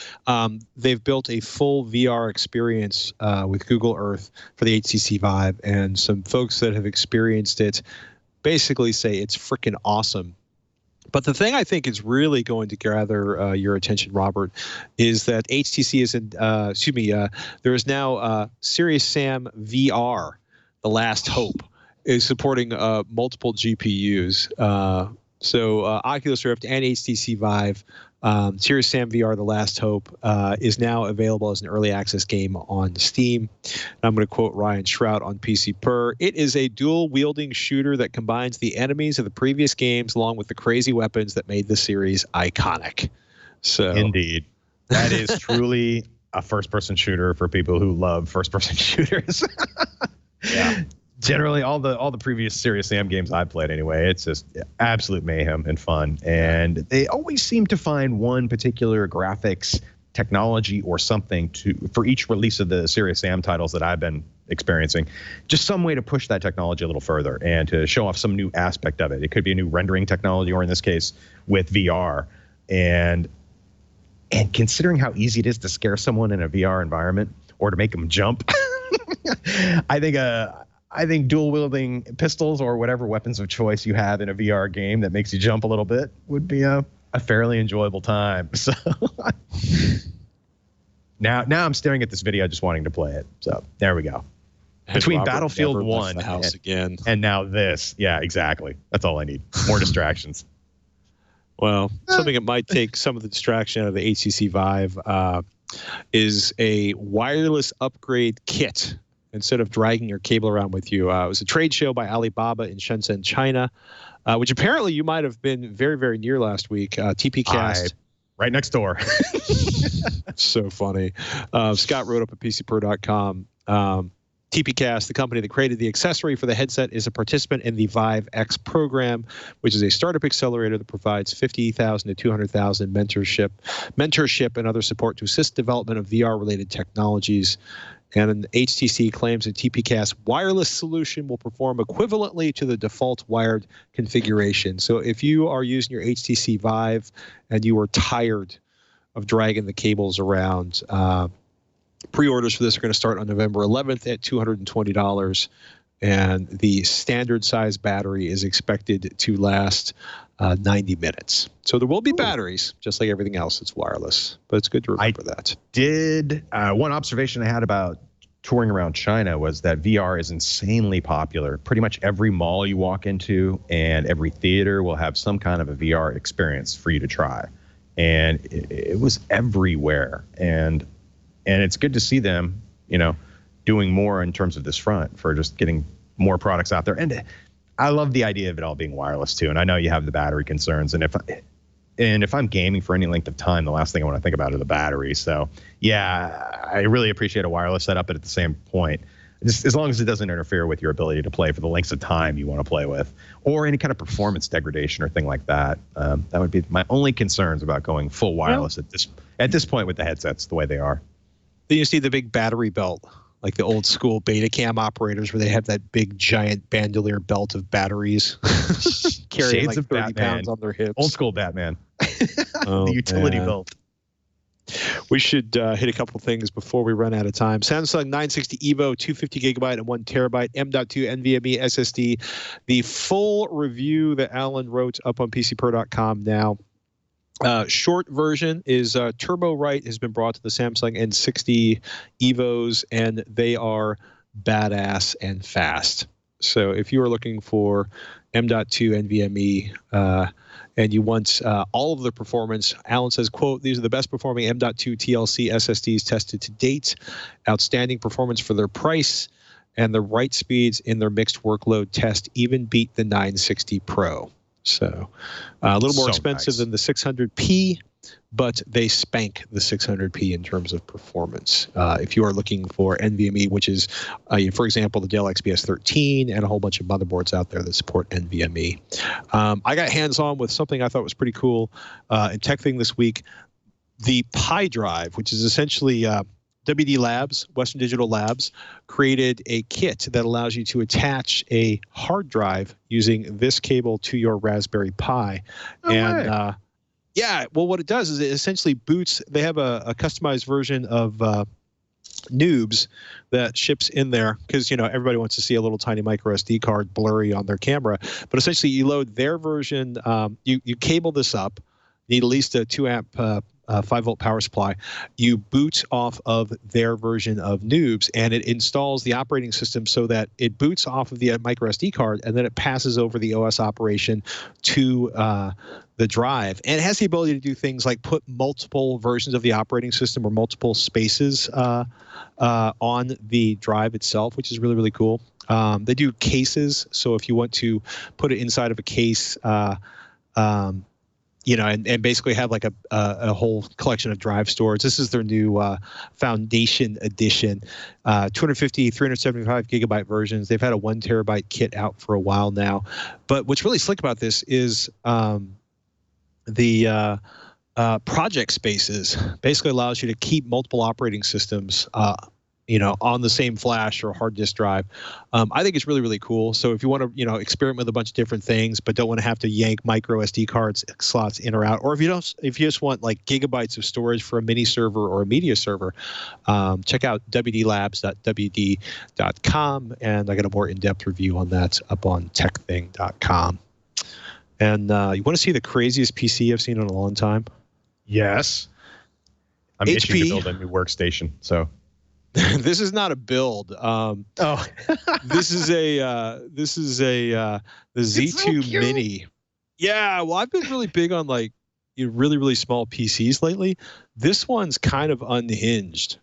Speaker 1: they've built a full VR experience with Google Earth for the HTC Vive, and some folks that have experienced it basically say it's freaking awesome. But the thing I think is really going to gather your attention, Robert, is that HTC is there is now Serious Sam VR, the last hope, is supporting multiple GPUs. So Oculus Rift and HTC Vive, Serious Sam VR, The Last Hope, is now available as an early access game on Steam. And I'm going to quote Ryan Shrout on PC Per. It is a dual-wielding shooter that combines the enemies of the previous games along with the crazy weapons that made the series iconic. So
Speaker 5: indeed, that is truly a first-person shooter for people who love first-person shooters. Yeah. Generally, all the previous Serious Sam games I've played anyway, it's just absolute mayhem and fun. And they always seem to find one particular graphics technology or something for each release of the Serious Sam titles that I've been experiencing, just some way to push that technology a little further and to show off some new aspect of it. It could be a new rendering technology, or in this case, with VR. And considering how easy it is to scare someone in a VR environment or to make them jump, I think dual-wielding pistols or whatever weapons of choice you have in a VR game that makes you jump a little bit would be a fairly enjoyable time. So now I'm staring at this video just wanting to play it. So there we go. Between Robert Battlefield 1 and now this. Yeah, exactly. That's all I need. More distractions.
Speaker 1: Well, something that might take some of the distraction out of the HTC Vive is a wireless upgrade kit. Instead of dragging your cable around with you. It was a trade show by Alibaba in Shenzhen, China, which apparently you might have been very, very near last week. TPcast.
Speaker 5: Right next door.
Speaker 1: So funny. Scott wrote up at PCPro.com. TPcast, the company that created the accessory for the headset, is a participant in the Vive X program, which is a startup accelerator that provides $50,000 to $200,000 mentorship and other support to assist development of VR-related technologies. And HTC claims a TPcast wireless solution will perform equivalently to the default wired configuration. So if you are using your HTC Vive and you are tired of dragging the cables around, pre-orders for this are going to start on November 11th at $220. And the standard size battery is expected to last 90 minutes. So there will be batteries, just like everything else that's wireless. But it's good to remember that.
Speaker 5: One observation I had about touring around China was that VR is insanely popular. Pretty much every mall you walk into and every theater will have some kind of a VR experience for you to try. And it was everywhere. And it's good to see them, doing more in terms of this front for just getting more products out there. And I love the idea of it all being wireless too. And I know you have the battery concerns. And And if I'm gaming for any length of time, the last thing I want to think about is the battery. So, yeah, I really appreciate a wireless setup, but at the same point, just as long as it doesn't interfere with your ability to play for the lengths of time you want to play with, or any kind of performance degradation or thing like that, that would be my only concerns about going full wireless at this point with the headsets the way they are.
Speaker 1: Then you see the big battery belt, like the old school Betacam operators, where they have that big giant bandolier belt of batteries carrying
Speaker 5: Shades
Speaker 1: like
Speaker 5: of
Speaker 1: 30
Speaker 5: Batman.
Speaker 1: pounds on their hips.
Speaker 5: Old school Batman.
Speaker 1: Oh,
Speaker 5: The utility
Speaker 1: man.
Speaker 5: belt.
Speaker 1: We should hit a couple things before we run out of time. Samsung 960 EVO, 250 gigabyte and 1 terabyte, M.2 NVMe SSD. The full review that Alan wrote up on PCPro.com now. Short version is Turbo Write has been brought to the Samsung N60 EVOs, and they are badass and fast. So if you are looking for M.2 NVMe and you want all of the performance, Alan says, quote, "These are the best performing M.2 TLC SSDs tested to date. Outstanding performance for their price, and the write speeds in their mixed workload test even beat the 960 Pro." So a little more expensive than the 600p, but they spank the 600p in terms of performance. If you are looking for NVMe, which is, for example, the Dell XPS 13 and a whole bunch of motherboards out there that support NVMe. I got hands-on with something I thought was pretty cool in Tech Thing this week, the PiDRive, which is essentially WD Labs, Western Digital Labs, created a kit that allows you to attach a hard drive using this cable to your Raspberry Pi. Yeah, well, what it does is it essentially boots. They have a customized version of Noobs that ships in there because, everybody wants to see a little tiny micro SD card blurry on their camera. But essentially, you load their version. You cable this up. Need at least a 2 amp 5-volt power supply. You boot off of their version of Noobs, and it installs the operating system so that it boots off of the micro SD card, and then it passes over the OS operation to the drive. And it has the ability to do things like put multiple versions of the operating system or multiple spaces on the drive itself, which is really, really cool. They do cases, so if you want to put it inside of a case, and basically have like a whole collection of drive stores. This is their new Foundation Edition, 250, 375 gigabyte versions. They've had a 1 terabyte kit out for a while now. But what's really slick about this is the project spaces basically allows you to keep multiple operating systems on the same flash or hard disk drive. I think it's really, really cool. So if you want to, experiment with a bunch of different things, but don't want to have to yank micro SD cards slots in or out, or if you just want like gigabytes of storage for a mini server or a media server, check out wdlabs.wd.com, and I got a more in-depth review on that up on techthing.com. And you want to see the craziest PC I've seen in a long time?
Speaker 5: Yes. I'm itching to build a new workstation, so.
Speaker 1: This is not a build. This is the Z2
Speaker 5: so
Speaker 1: Mini. Yeah, well, I've been really big on like really, really small PCs lately. This one's kind of unhinged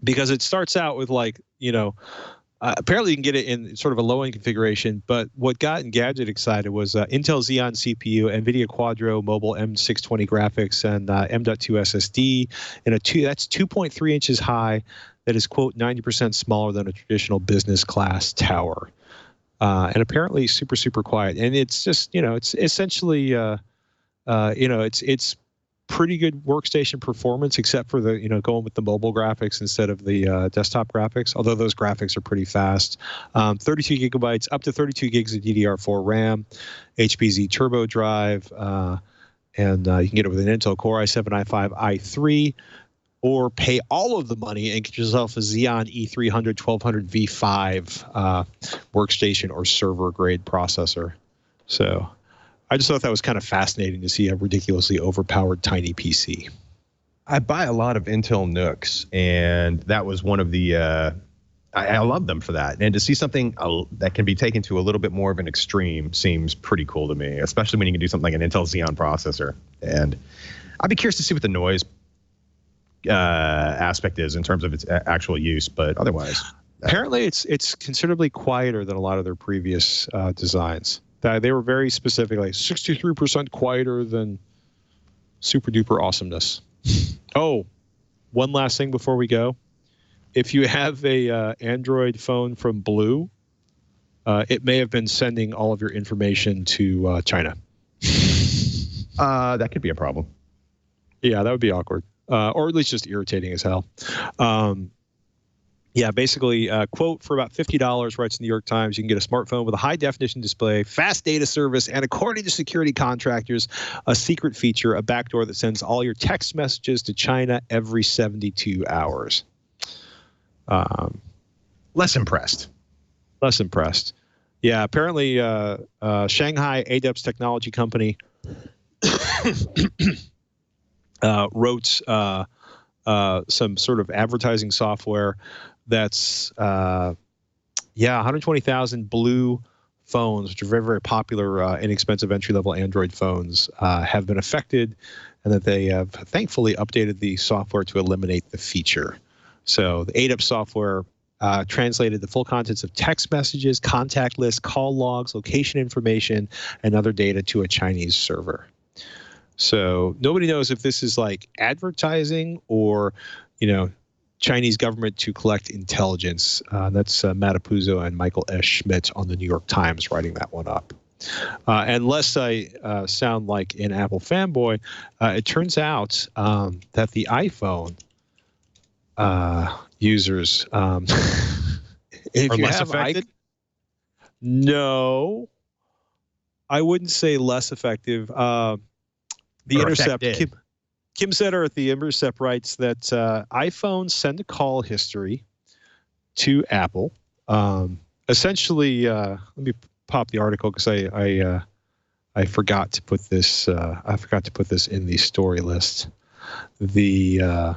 Speaker 1: because it starts out with like, apparently you can get it in sort of a low-end configuration, but what got Engadget excited was Intel Xeon CPU, Nvidia Quadro Mobile M620 graphics, and M.2 SSD, and that's 2.3 inches high. That is, quote, 90% smaller than a traditional business class tower, and apparently super, super quiet. And it's just, it's essentially, it's pretty good workstation performance, except for the going with the mobile graphics instead of the desktop graphics, although those graphics are pretty fast. 32 gigabytes, up to 32 gigs of DDR4 RAM, HBZ turbo drive, and you can get it with an Intel Core i7 i5 i3, or pay all of the money and get yourself a Xeon E300 1200 V5 workstation or server grade processor. So I just thought that was kind of fascinating to see a ridiculously overpowered tiny PC.
Speaker 5: I buy a lot of Intel NUCs, and that was one of the I love them for that. And to see something that can be taken to a little bit more of an extreme seems pretty cool to me, especially when you can do something like an Intel Xeon processor. And I'd be curious to see what the noise aspect is in terms of its actual use, but otherwise.
Speaker 1: Apparently, it's considerably quieter than a lot of their previous designs. They were very specific, like 63% quieter than super duper awesomeness. Oh, one last thing before we go. If you have a Android phone from Blue, it may have been sending all of your information to China.
Speaker 5: That could be a problem.
Speaker 1: Yeah, that would be awkward, or at least just irritating as hell. Yeah, basically, quote, for about $50, writes the New York Times, you can get a smartphone with a high-definition display, fast data service, and according to security contractors, a secret feature, a backdoor that sends all your text messages to China every 72 hours.
Speaker 5: Less impressed.
Speaker 1: Less impressed. Yeah, apparently Shanghai ADEPS Technology Company wrote some sort of advertising software that's 120,000 Blue phones, which are very, very popular, inexpensive entry-level Android phones, have been affected, and that they have thankfully updated the software to eliminate the feature. So the ADEPS software translated the full contents of text messages, contact lists, call logs, location information, and other data to a Chinese server. So nobody knows if this is like advertising or, Chinese government to collect intelligence. That's Matt Apuzzo and Michael S. Schmidt on the New York Times writing that one up. Unless I sound like an Apple fanboy, it turns out that the iPhone users if
Speaker 5: are
Speaker 1: you
Speaker 5: less
Speaker 1: have
Speaker 5: affected?
Speaker 1: No, I wouldn't say less effective. The Intercept, Kim Setter at the Intercept writes that iPhones send a call history to Apple. Essentially, let me pop the article because I forgot to put this. I forgot to put this in the story list. It's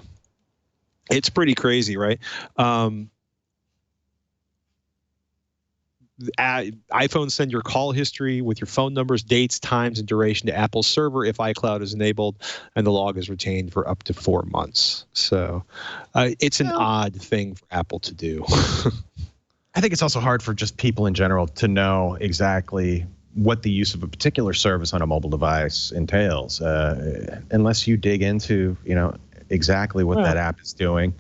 Speaker 1: pretty crazy, right? iPhones send your call history with your phone numbers, dates, times, and duration to Apple's server if iCloud is enabled, and the log is retained for up to 4 months. So it's an odd thing for Apple to do.
Speaker 5: I think it's also hard for just people in general to know exactly what the use of a particular service on a mobile device entails, unless you dig into, exactly what that app is doing.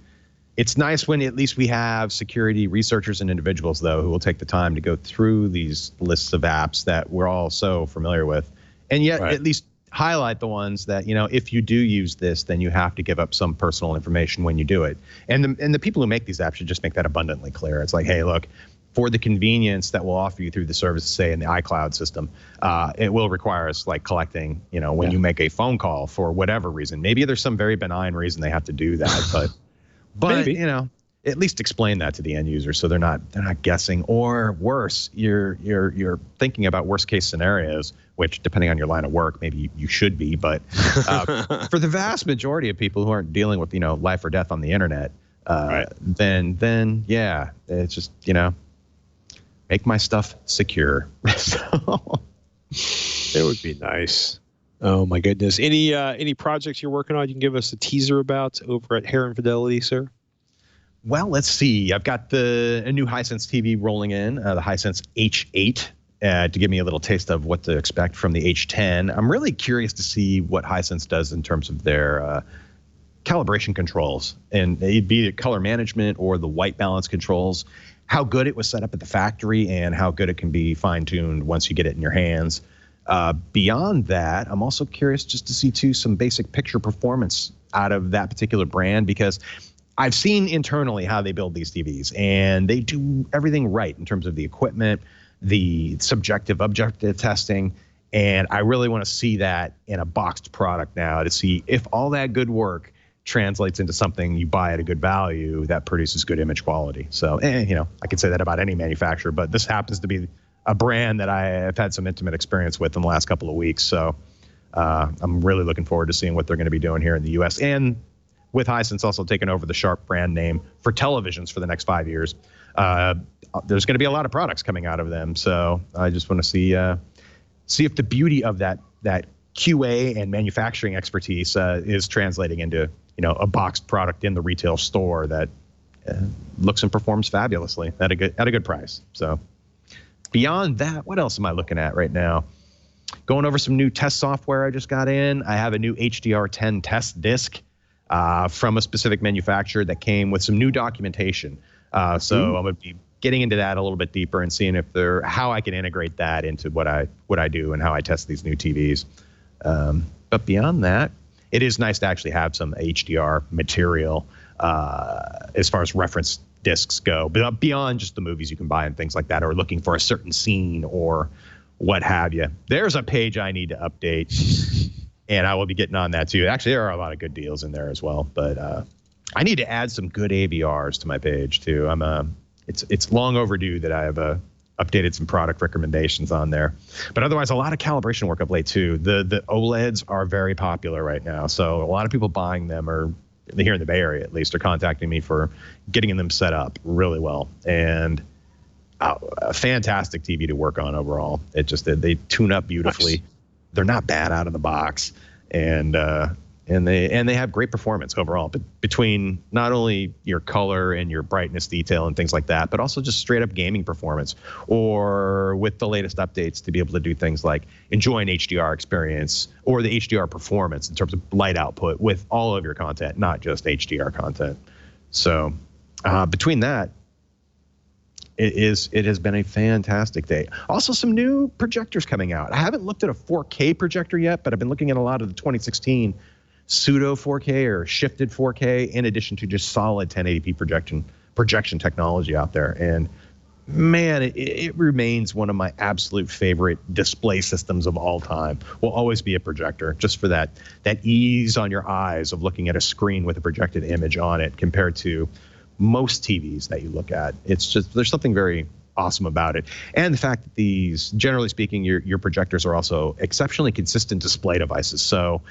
Speaker 5: It's nice when at least we have security researchers and individuals, though, who will take the time to go through these lists of apps that we're all so familiar with, and yet at least highlight the ones that, if you do use this, then you have to give up some personal information when you do it. And the people who make these apps should just make that abundantly clear. It's like, hey, look, for the convenience that we'll offer you through the service, say in the iCloud system, it will require us like collecting, when you make a phone call for whatever reason. Maybe there's some very benign reason they have to do that, but maybe. At least explain that to the end user so they're not guessing. Or worse, you're thinking about worst case scenarios, which depending on your line of work, maybe you should be. But for the vast majority of people who aren't dealing with life or death on the internet, then yeah, it's just make my stuff secure. So
Speaker 1: it would be nice. Oh my goodness! Any projects you're working on? You can give us a teaser about over at Harman Fidelity, sir.
Speaker 5: Well, let's see. I've got a new Hisense TV rolling in, the Hisense H8, to give me a little taste of what to expect from the H10. I'm really curious to see what Hisense does in terms of their calibration controls, and it'd be color management or the white balance controls, how good it was set up at the factory and how good it can be fine-tuned once you get it in your hands. Beyond that, I'm also curious just to see, too, some basic picture performance out of that particular brand, because I've seen internally how they build these TVs, and they do everything right in terms of the equipment, the subjective, objective testing, and I really want to see that in a boxed product now to see if all that good work translates into something you buy at a good value that produces good image quality. So, I could say that about any manufacturer, but this happens to be a brand that I have had some intimate experience with in the last couple of weeks. So I'm really looking forward to seeing what they're going to be doing here in the U.S. And with Hisense also taking over the Sharp brand name for televisions for the next 5 years, there's going to be a lot of products coming out of them. So I just want to see if the beauty of that QA and manufacturing expertise is translating into a boxed product in the retail store that looks and performs fabulously at a good price. So beyond that, what else am I looking at right now? Going over some new test software I just got in. I have a new HDR10 test disc from a specific manufacturer that came with some new documentation. So I'm going to be getting into that a little bit deeper and seeing how I can integrate that into what I do and how I test these new TVs. But beyond that, it is nice to actually have some HDR material as far as reference discs go, but beyond just the movies you can buy and things like that, or looking for a certain scene or what have you. There's a page I need to update, and I will be getting on that too. Actually, there are a lot of good deals in there as well, but I need to add some good AVRs to my page too. It's long overdue that I have updated some product recommendations on there. But otherwise, a lot of calibration work of late too. The OLEDs are very popular right now, so a lot of people buying them are, here in the Bay Area at least, are contacting me for getting them set up really well. And a fantastic TV to work on overall. It just, they tune up beautifully. Nice. They're not bad out of the box, and they have great performance overall. But between not only your color and your brightness detail and things like that, but also just straight up gaming performance, or with the latest updates to be able to do things like enjoy an HDR experience or the HDR performance in terms of light output with all of your content, not just HDR content. So between that, it has been a fantastic day. Also, some new projectors coming out. I haven't looked at a 4K projector yet, but I've been looking at a lot of the 2016 pseudo 4K or shifted 4K, in addition to just solid 1080p projection technology out there. And man, it remains one of my absolute favorite display systems of all time. Will always be a projector, just for that ease on your eyes of looking at a screen with a projected image on it compared to most TVs that you look at. It's just, there's something very awesome about it. And the fact that these, generally speaking, your projectors are also exceptionally consistent display devices. So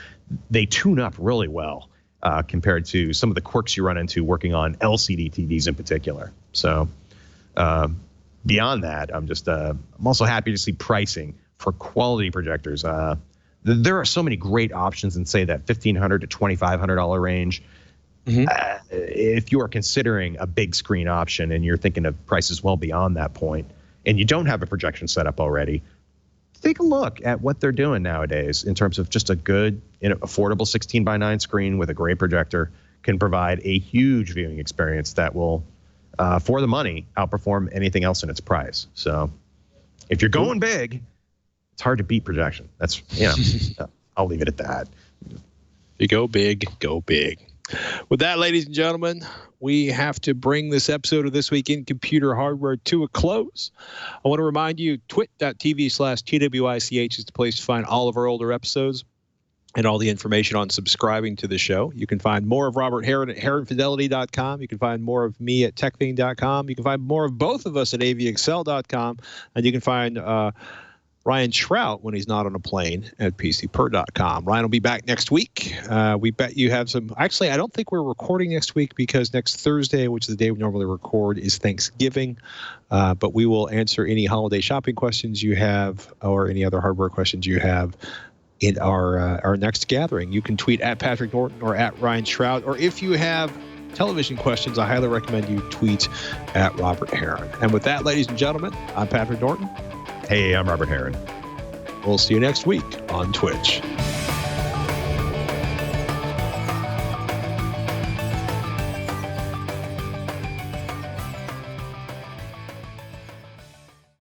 Speaker 5: they tune up really well compared to some of the quirks you run into working on LCD TVs in particular. So beyond that, I'm also happy to see pricing for quality projectors. There are so many great options in, say, that $1,500 to $2,500 range. Mm-hmm. If you are considering a big screen option and you're thinking of prices well beyond that point, and you don't have a projection set up already, take a look at what they're doing nowadays in terms of just a good, affordable 16:9 screen with a great projector can provide a huge viewing experience that will, for the money, outperform anything else in its price. So if you're going big, it's hard to beat projection. That's, I'll leave it at that.
Speaker 1: If you go big, go big. With that, ladies and gentlemen, we have to bring this episode of This Week in Computer Hardware to a close. I want to remind you, twit.tv/TWICH is the place to find all of our older episodes and all the information on subscribing to the show. You can find more of Robert Harron at HarronFidelity.com. You can find more of me at TechFiend.com. You can find more of both of us at AVExcel.com. And you can find Ryan Shrout when he's not on a plane at PCPer.com. Ryan will be back next week. We bet you have some. Actually, I don't think we're recording next week because next Thursday, which is the day we normally record, is Thanksgiving. But we will answer any holiday shopping questions you have or any other hardware questions you have in our next gathering. You can tweet at Patrick Norton or at Ryan Shrout, or if you have television questions, I highly recommend you tweet at Robert Harron. And with that, ladies and gentlemen, I'm Patrick Norton.
Speaker 5: Hey, I'm Robert Harron.
Speaker 1: We'll see you next week on Twitch.